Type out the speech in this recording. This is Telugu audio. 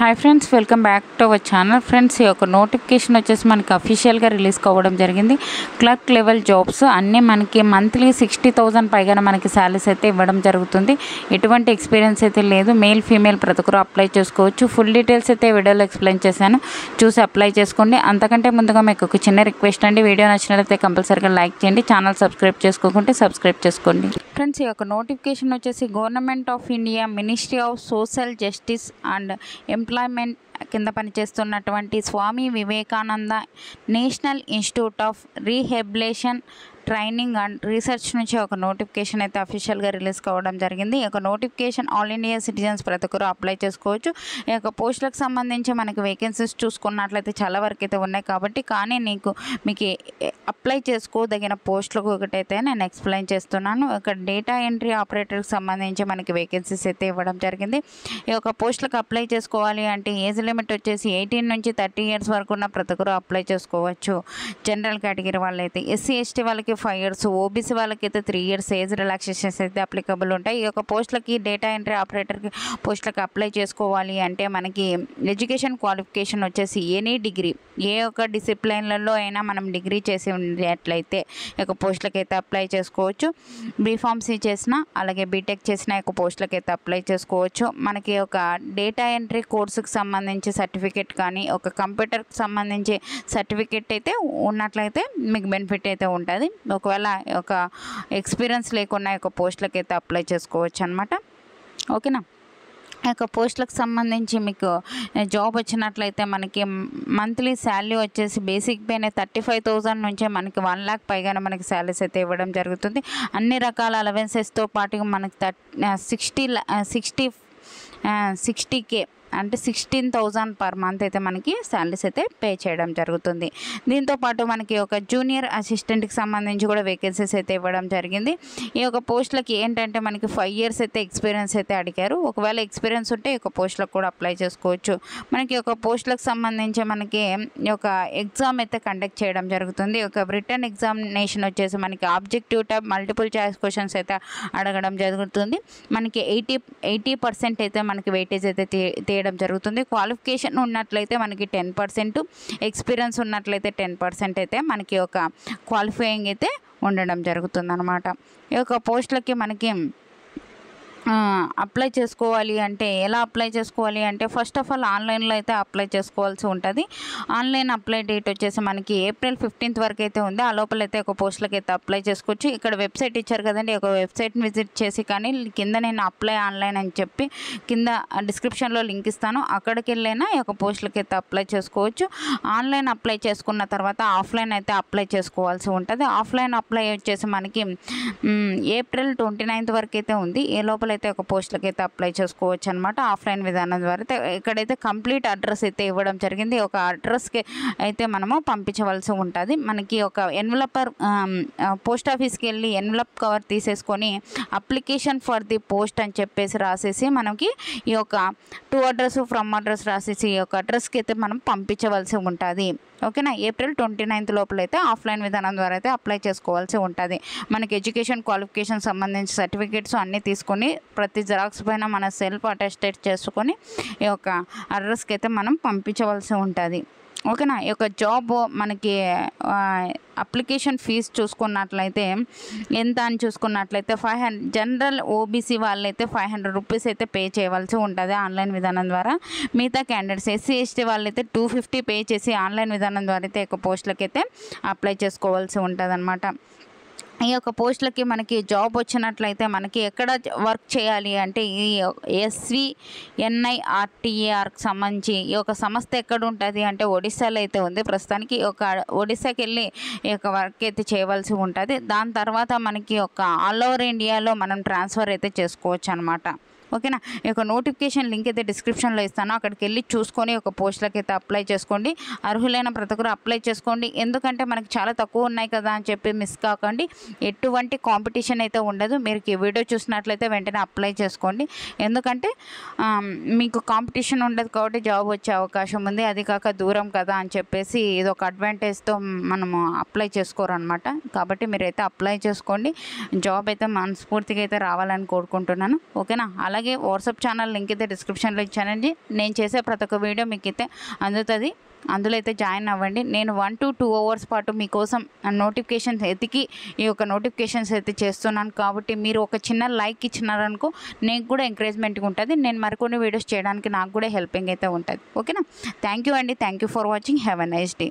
Hi friends, welcome back to our channel. Friends, ఈ యొక్క నోటిఫికేషన్ వచ్చేసి మనకి అఫీషియల్గా రిలీజ్ కావడం జరిగింది. క్లర్క్ లెవెల్ జాబ్స్ అన్నీ మనకి మంత్లీ 60,000 పైగా మనకి శాలరీస్ అయితే ఇవ్వడం జరుగుతుంది. ఎటువంటి ఎక్స్పీరియన్స్ అయితే లేదు. మేల్ ఫీమేల్ ప్రతి ఒక్కరు అప్లై చేసుకోవచ్చు. ఫుల్ డీటెయిల్స్ అయితే వీడియోలో ఎక్స్ప్లెయిన్ చేశాను, చూసి అప్లై చేసుకోండి. అంతకంటే ముందుగా మీకు ఒక చిన్న రిక్వెస్ట్ అండి, వీడియో నచ్చినట్లయితే కంపల్సరీగా లైక్ చేయండి. ఛానల్ సబ్స్క్రైబ్ చేసుకోకుంటే సబ్స్క్రైబ్ చేసుకోండి. ఫ్రెండ్స్, ఈ యొక్క నోటిఫికేషన్ వచ్చేసి government of India ministry of social justice and employment కింద పనిచేస్తున్నటువంటి Swami Vivekananda national institute of rehabilitation training and research నుంచి ఒక నోటిఫికేషన్ అయితే అఫీషియల్గా రిలీజ్ కావడం జరిగింది. ఈ యొక్క నోటిఫికేషన్ ఆల్ ఇండియా సిటిజన్స్ ప్రతి ఒక్కరు అప్లై చేసుకోవచ్చు. ఈ యొక్క పోస్టులకు సంబంధించి మనకి వేకెన్సీస్ చూసుకున్నట్లయితే చాలా వరకు అయితే ఉన్నాయి కాబట్టి, కానీ మీకు అప్లై చేసుకోదగిన పోస్టులకు ఒకటైతే నేను ఎక్స్ప్లెయిన్ చేస్తున్నాను. ఇక్కడ డేటా ఎంట్రీ ఆపరేటర్కి సంబంధించి మనకి వేకెన్సీస్ అయితే ఇవ్వడం జరిగింది. ఈ యొక్క పోస్టులకు అప్లై చేసుకోవాలి అంటే ఏజ్ లిమిట్ వచ్చేసి 18 నుంచి 30 ఇయర్స్ వరకు ఉన్న ప్రతి ఒక్కరు అప్లై చేసుకోవచ్చు. జనరల్ కేటగిరీ వాళ్ళైతే, ఎస్సీ ఎస్టీ వాళ్ళకి 5 ఇయర్స్, ఓబీసీ వాళ్ళకి అయితే 3 ఇయర్స్ ఏజ్ రిలాక్సేషన్స్ అయితే అప్లికబుల్ ఉంటాయి. ఈ యొక్క పోస్టులకి డేటా ఎంట్రీ ఆపరేటర్కి పోస్టులకు అప్లై చేసుకోవాలి అంటే మనకి ఎడ్యుకేషన్ క్వాలిఫికేషన్ వచ్చేసి ఎనీ డిగ్రీ, ఏ ఒక్క డిసిప్లైన్లలో అయినా మనం డిగ్రీ చేసి ఉండేట్లయితే ఈ యొక్క పోస్టులకి అయితే అప్లై చేసుకోవచ్చు. బీఫార్మసీ చేసిన అలాగే బీటెక్ చేసిన యొక్క పోస్టులకి అయితే అప్లై చేసుకోవచ్చు. మనకి ఒక డేటా ఎంట్రీ కోర్సుకి సంబంధించి సర్టిఫికేట్ కానీ ఒక కంప్యూటర్కి సంబంధించి సర్టిఫికేట్ అయితే ఉన్నట్లయితే మీకు బెనిఫిట్ అయితే ఉంటుంది. ఒకవేళ ఒక ఎక్స్పీరియన్స్ లేకున్నా యొక్క పోస్టులకి అయితే అప్లై చేసుకోవచ్చు అనమాట. ఓకేనా. ఈ యొక్క పోస్టులకు సంబంధించి మీకు జాబ్ వచ్చినట్లయితే మనకి మంత్లీ శాలరీ వచ్చేసి బేసిక్ పేనే 35,000 నుంచే మనకి 1 lakh పైగానే మనకి శాలరీస్ అయితే ఇవ్వడం జరుగుతుంది. అన్ని రకాల అలవెన్సెస్తో పాటుగా మనకి 60K అంటే 16,000 పర్ మంత్ అయితే మనకి శాలరీస్ అయితే పే చేయడం జరుగుతుంది. దీంతోపాటు మనకి ఒక జూనియర్ అసిస్టెంట్కి సంబంధించి కూడా వేకెన్సీస్ అయితే ఇవ్వడం జరిగింది. ఈ యొక్క పోస్టులకి ఏంటంటే మనకి 5 ఇయర్స్ అయితే ఎక్స్పీరియన్స్ అయితే అడిగారు. ఒకవేళ ఎక్స్పీరియన్స్ ఉంటే ఈ యొక్క పోస్టులకు కూడా అప్లై చేసుకోవచ్చు. మనకి ఒక పోస్టులకు సంబంధించి మనకి ఒక ఎగ్జామ్ అయితే కండక్ట్ చేయడం జరుగుతుంది. ఒక రిటర్న్ ఎగ్జామినేషన్ వచ్చేసి మనకి objective type multiple choice questions అయితే అడగడం జరుగుతుంది. మనకి 80% అయితే మనకి వెయిటేజ్ అయితే తీయడం జరుగుతుంది. క్వాలిఫికేషన్ ఉన్నట్లయితే మనకి 10%, ఎక్స్పీరియన్స్ ఉన్నట్లయితే 10% అయితే మనకి ఒక క్వాలిఫైయింగ్ అయితే ఉండడం జరుగుతుంది అనమాట. ఈ యొక్క పోస్టులకి మనకి అప్లై చేసుకోవాలి అంటే ఎలా అప్లై చేసుకోవాలి అంటే ఫస్ట్ ఆఫ్ ఆల్ ఆన్లైన్లో అయితే అప్లై చేసుకోవాల్సి ఉంటుంది. ఆన్లైన్ అప్లై డేట్ వచ్చేసి మనకి April 15th వరకు అయితే ఉంది. ఆ లోపల అయితే ఒక పోస్టులకి అయితే అప్లై చేసుకోవచ్చు. ఇక్కడ వెబ్సైట్ ఇచ్చారు కదండి, ఒక వెబ్సైట్ని విజిట్ చేసి కానీ కింద నేను అప్లై ఆన్లైన్ అని చెప్పి కింద డిస్క్రిప్షన్లో లింక్ ఇస్తాను, అక్కడికి వెళ్ళైనా ఈ యొక్క పోస్టులకి అయితే అప్లై చేసుకోవచ్చు. ఆన్లైన్ అప్లై చేసుకున్న తర్వాత ఆఫ్లైన్ అయితే అప్లై చేసుకోవాల్సి ఉంటుంది. ఆఫ్లైన్ అప్లై వచ్చేసి మనకి April 29th వరకు అయితే ఉంది. ఏ లోపల అయితే ఒక పోస్టులకి అయితే అప్లై చేసుకోవచ్చు అనమాట. ఆఫ్లైన్ విధానం ద్వారా ఇక్కడైతే కంప్లీట్ అడ్రస్ అయితే ఇవ్వడం జరిగింది. ఒక అడ్రస్కి అయితే మనము పంపించవలసి ఉంటుంది. మనకి ఒక ఎన్వలపర్ పోస్ట్ ఆఫీస్కి వెళ్ళి ఎన్వలప్ కవర్ తీసేసుకొని అప్లికేషన్ ఫర్ ది పోస్ట్ అని చెప్పేసి రాసేసి మనకి ఈ యొక్క టు అడ్రస్ ఫ్రమ్ అడ్రస్ రాసేసి ఈ యొక్క అడ్రస్కి అయితే మనం పంపించవలసి ఉంటుంది. ఓకేనా. April 29th లోపల అయితే ఆఫ్లైన్ విధానం ద్వారా అయితే అప్లై చేసుకోవాల్సి ఉంటుంది. మనకి ఎడ్యుకేషన్ క్వాలిఫికేషన్ సంబంధించి సర్టిఫికేట్స్ అన్నీ తీసుకొని ప్రతి జిరాక్స్ పైన మన సెల్ఫ్ అటెస్టేట్ చేసుకొని ఈ యొక్క అడ్రస్కి అయితే మనం పంపించవలసి ఉంటుంది. ఓకేనా. ఈ యొక్క జాబ్ మనకి అప్లికేషన్ ఫీజు చూసుకున్నట్లయితే ఎంత అని చూసుకున్నట్లయితే 500, జనరల్ ఓబీసీ వాళ్ళైతే 500 రూపీస్ అయితే పే చేయవలసి ఉంటుంది ఆన్లైన్ విధానం ద్వారా. మిగతా క్యాండిడేట్స్ ఎస్సీ ఎస్టీ వాళ్ళైతే 250 పే చేసి ఆన్లైన్ విధానం ద్వారా అయితే ఒక పోస్టులకి అయితే అప్లై చేసుకోవాల్సి ఉంటుంది అనమాట. ఈ యొక్క పోస్టులకి మనకి జాబ్ వచ్చినట్లయితే మనకి ఎక్కడ వర్క్ చేయాలి అంటే ఈ SVNIRTARకి సంబంధించి ఈ యొక్క సంస్థ ఎక్కడ ఉంటుంది అంటే ఒడిశాలో అయితే ఉంది. ప్రస్తుతానికి ఒక ఒడిశాకి వెళ్ళి ఈ యొక్క వర్క్ అయితే చేయవలసి ఉంటుంది. దాని తర్వాత మనకి ఒక ఆల్ ఓవర్ ఇండియాలో మనం ట్రాన్స్ఫర్ అయితే చేసుకోవచ్చు అనమాట. ఓకేనా. ఈ యొక్క నోటిఫికేషన్ లింక్ అయితే డిస్క్రిప్షన్లో ఇస్తాను, అక్కడికి వెళ్ళి చూసుకొని ఒక పోస్టులకి అయితే అప్లై చేసుకోండి. అర్హులైన ప్రతి ఒక్కరు అప్లై చేసుకోండి. ఎందుకంటే మనకి చాలా తక్కువ ఉన్నాయి కదా అని చెప్పి మిస్ కాకండి. ఎటువంటి కాంపిటీషన్ అయితే ఉండదు. మీరు ఈ వీడియో చూసినట్లయితే వెంటనే అప్లై చేసుకోండి. ఎందుకంటే మీకు కాంపిటీషన్ ఉండదు కాబట్టి జాబ్ వచ్చే అవకాశం ఉంది. అది కాక దూరం కదా అని చెప్పేసి ఇది ఒక అడ్వాంటేజ్తో మనము అప్లై చేసుకోరు అనమాట. కాబట్టి మీరైతే అప్లై చేసుకోండి. జాబ్ అయితే మనస్ఫూర్తిగా అయితే రావాలని కోరుకుంటున్నాను. ఓకేనా. అలాగే అలాగే వాట్సాప్ ఛానల్ లింక్ అయితే డిస్క్రిప్షన్లో ఇచ్చానండి. నేను చేసే ప్రతి ఒక్క వీడియో మీకైతే అందుతుంది. అందులో అయితే జాయిన్ అవ్వండి. నేను 1 to 2 hours పాటు మీకోసం నోటిఫికేషన్స్ ఎతికి ఈ యొక్క నోటిఫికేషన్స్ అయితే చేస్తున్నాను. కాబట్టి మీరు ఒక చిన్న లైక్ ఇచ్చినారనుకో నేను కూడా ఎంకరేజ్మెంట్గా ఉంటుంది. నేను మరికొన్ని వీడియోస్ చేయడానికి నాకు కూడా హెల్పింగ్ అయితే ఉంటుంది. ఓకేనా? థ్యాంక్ యూ అండి. Thank you for watching. Have a nice day.